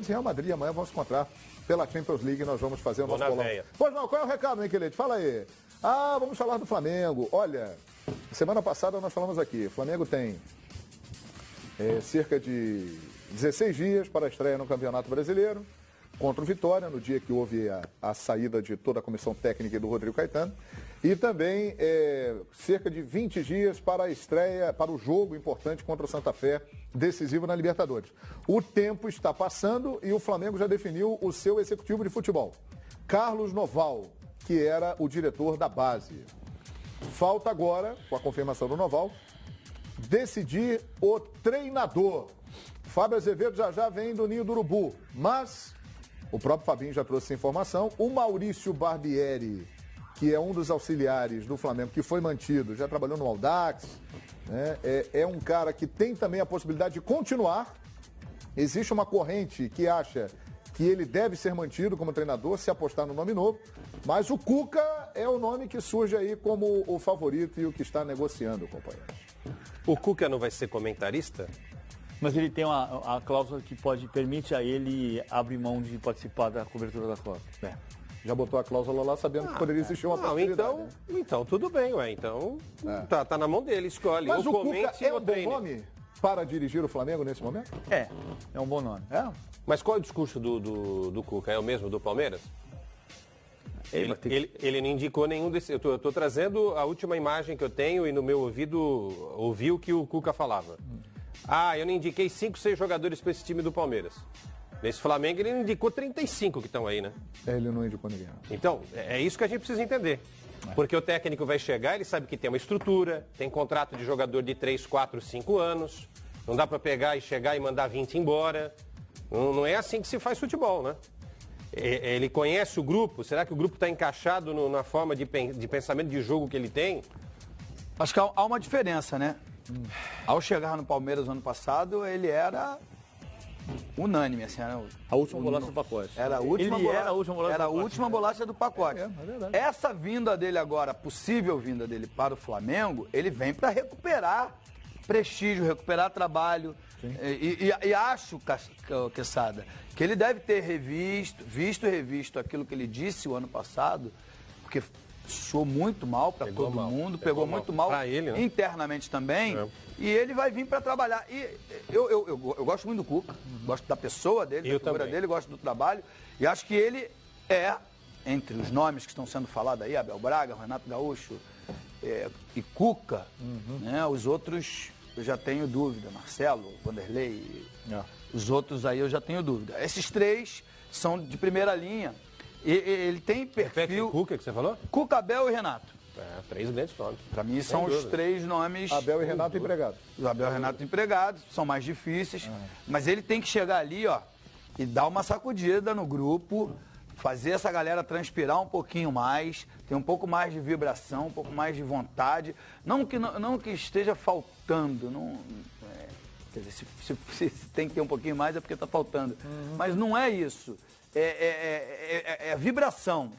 e Real Madrid amanhã vão se encontrar pela Champions League e nós vamos fazer o nosso bolão. Veia. Pois não, qual é o recado, Miquelete? Fala aí. Vamos falar do Flamengo. Olha, semana passada nós falamos aqui, o Flamengo tem cerca de 16 dias para a estreia no Campeonato Brasileiro, contra o Vitória, no dia que houve a saída de toda a comissão técnica e do Rodrigo Caetano. E também cerca de 20 dias para a estreia, para o jogo importante contra o Santa Fé, decisivo na Libertadores. O tempo está passando e o Flamengo já definiu o seu executivo de futebol. Carlos Noval, que era o diretor da base. Falta agora, com a confirmação do Noval, decidir o treinador. Fábio Azevedo já vem do Ninho do Urubu, mas o próprio Fabinho já trouxe essa informação. O Maurício Barbieri, que é um dos auxiliares do Flamengo, que foi mantido, já trabalhou no Audax, né? É um cara que tem também a possibilidade de continuar. Existe uma corrente que acha que ele deve ser mantido como treinador, se apostar no nome novo, mas o Cuca é o nome que surge aí como o favorito e o que está negociando, companheiro. O Cuca não vai ser comentarista? Mas ele tem a cláusula que permite a ele abrir mão de participar da cobertura da Copa. Já botou a cláusula lá sabendo que poderia existir uma possibilidade. Então tudo bem, ué. Então tá na mão dele, escolhe. Mas ou o Cuca é um bom treine. nome para dirigir o Flamengo nesse momento? É um bom nome. Mas qual é o discurso do Cuca? É o mesmo do Palmeiras? Ele não indicou nenhum desse. Eu tô trazendo a última imagem que eu tenho e no meu ouvido ouvi o que o Cuca falava. Eu não indiquei 5, 6 jogadores para esse time do Palmeiras. Nesse Flamengo ele indicou 35 que estão aí, né? Ele não indicou ninguém. Então, é isso que a gente precisa entender. Porque o técnico vai chegar, ele sabe que tem uma estrutura, tem contrato de jogador de 3, 4, 5 anos. Não dá para pegar e chegar e mandar 20 embora. Não é assim que se faz futebol, né? Ele conhece o grupo, será que o grupo está encaixado na forma de pensamento de jogo que ele tem? Acho que há uma diferença, né? Ao chegar no Palmeiras no ano passado, ele era unânime, assim, era a última bolacha do pacote. Era a última bolacha do pacote. É verdade. Essa vinda dele agora, a possível vinda dele para o Flamengo, ele vem para recuperar prestígio, recuperar trabalho. E acho, Quesada, que ele deve ter revisto aquilo que ele disse o ano passado, porque soou muito mal para todo mundo, pegou muito mal pra ele, né? Internamente também, e ele vai vir para trabalhar. E eu gosto muito do Cuca, gosto da pessoa dele, da figura dele, gosto do trabalho, e acho que ele entre os nomes que estão sendo falados aí, Abel Braga, Renato Gaúcho e Cuca, né, os outros eu já tenho dúvida, Marcelo, Vanderlei, os outros aí eu já tenho dúvida. Esses 3 são de primeira linha. Ele tem perfil... Cuca que você falou? Cuca, Abel e Renato. 3 grandes nomes. Para mim são os 3 nomes... Abel e Renato empregados. Abel e Renato empregados, são mais difíceis. Mas ele tem que chegar ali, e dar uma sacudida no grupo, fazer essa galera transpirar um pouquinho mais, ter um pouco mais de vibração, um pouco mais de vontade. Não que esteja faltando, quer dizer, se tem que ter um pouquinho mais é porque está faltando. Mas não é isso. É vibração.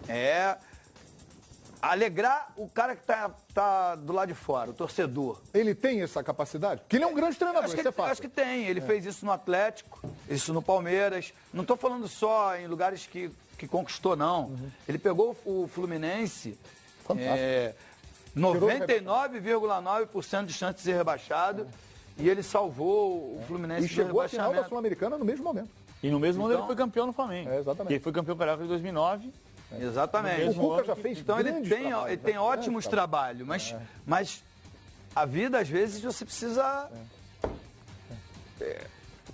É alegrar o cara que tá do lado de fora, o torcedor. Ele tem essa capacidade? Porque ele é um grande treinador, isso é fácil. Acho que tem. Ele fez isso no Atlético, isso no Palmeiras. Não estou falando só em lugares que conquistou, não. Ele pegou o Fluminense, 99,9% de chance de ser rebaixado, e ele salvou o Fluminense e chegou à final da Sul-Americana no mesmo momento. E no mesmo ano ele foi campeão no Flamengo. Exatamente. Ele foi campeão carioca em 2009. Exatamente. O Cuca já fez então ele tem ótimos trabalhos, mas a vida às vezes você precisa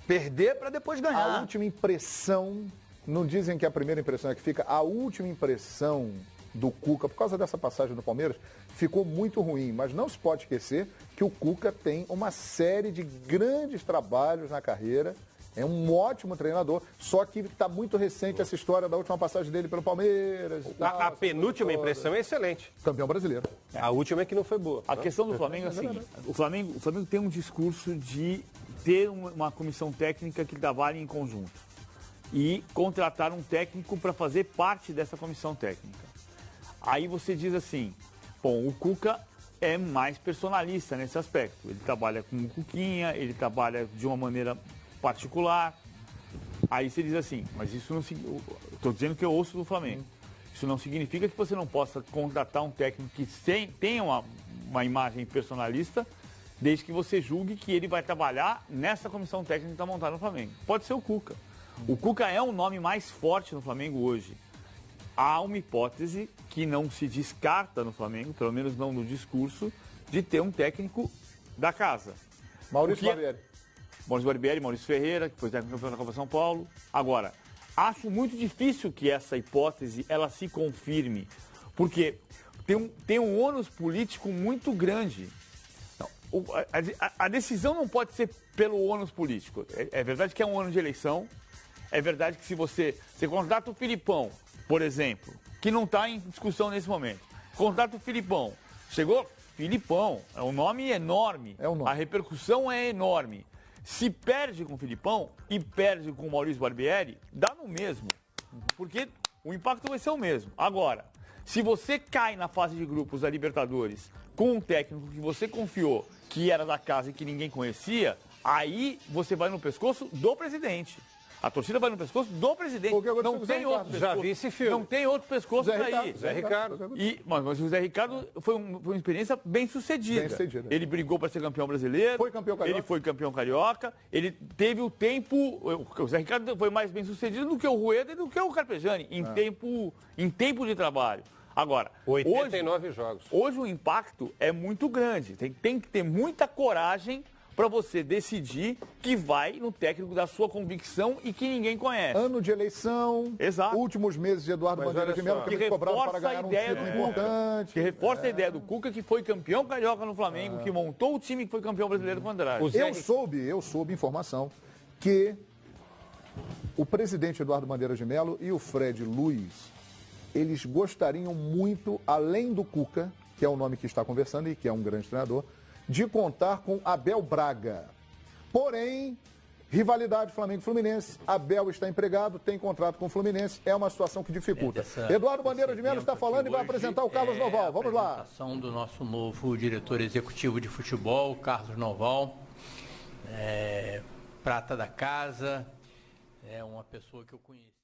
perder para depois ganhar. A última impressão, não dizem que a primeira impressão é que fica, a última impressão do Cuca, por causa dessa passagem no Palmeiras, ficou muito ruim, mas não se pode esquecer que o Cuca tem uma série de grandes trabalhos na carreira. É um ótimo treinador, só que está muito recente essa história da última passagem dele pelo Palmeiras. A penúltima impressão é excelente. Campeão brasileiro. A última é que não foi boa. A questão do Flamengo é a seguinte: o Flamengo tem um discurso de ter uma comissão técnica que trabalhe em conjunto e contratar um técnico para fazer parte dessa comissão técnica. Aí você diz assim, o Cuca é mais personalista nesse aspecto. Ele trabalha com o Cuquinha, ele trabalha de uma maneira particular, Aí você diz assim, mas isso não significa... Estou dizendo que eu ouço do Flamengo. Isso não significa que você não possa contratar um técnico que tenha uma imagem personalista, desde que você julgue que ele vai trabalhar nessa comissão técnica que está montada no Flamengo. Pode ser o Cuca. O Cuca é o nome mais forte no Flamengo hoje. Há uma hipótese que não se descarta no Flamengo, pelo menos não no discurso, de ter um técnico da casa. Maurício Barbieri. Maurício Barbieri, Maurício Ferreira, que foi técnico campeão da Copa São Paulo. Agora, acho muito difícil que essa hipótese ela se confirme, porque tem um ônus político muito grande. Não, a decisão não pode ser pelo ônus político. É verdade que é um ano de eleição, é verdade que se você contrata o Filipão, por exemplo, que não está em discussão nesse momento, contrata o Filipão, chegou Filipão, é um nome enorme, a repercussão é enorme. Se perde com o Filipão e perde com o Maurício Barbieri, dá no mesmo, porque o impacto vai ser o mesmo. Agora, se você cai na fase de grupos da Libertadores com um técnico que você confiou que era da casa e que ninguém conhecia, aí você vai no pescoço do presidente. A torcida vai no pescoço do presidente. Não tem outro pescoço. Já vi esse filme. Não tem outro pescoço para ir. Zé Ricardo. Mas o Zé Ricardo foi uma experiência bem sucedida. Ele brigou para ser campeão brasileiro. Foi campeão carioca. Ele foi campeão carioca. Ele teve o tempo... O Zé Ricardo foi mais bem sucedido do que o Rueda e do que o Carpegiani em tempo de trabalho. Agora, 89 jogos. Hoje o impacto é muito grande. Tem que ter muita coragem para você decidir que vai no técnico da sua convicção e que ninguém conhece. Ano de eleição, exato. Últimos meses de Eduardo Bandeira de Melo, que cobrado para ganhar um título importante. Que reforça a ideia do Cuca, que foi campeão carioca no Flamengo, que montou o time que foi campeão brasileiro com o Andrade. Eu soube informação que o presidente Eduardo Bandeira de Melo e o Fred Luiz, eles gostariam muito, além do Cuca, que é o nome que está conversando e que é um grande treinador, de contar com Abel Braga. Porém, rivalidade Flamengo-Fluminense, Abel está empregado, tem contrato com o Fluminense, é uma situação que dificulta. Eduardo Bandeira de Melo está falando e vai apresentar o Carlos Noval. Vamos lá. A apresentação do nosso novo diretor executivo de futebol, Carlos Noval, prata da casa, é uma pessoa que eu conheci.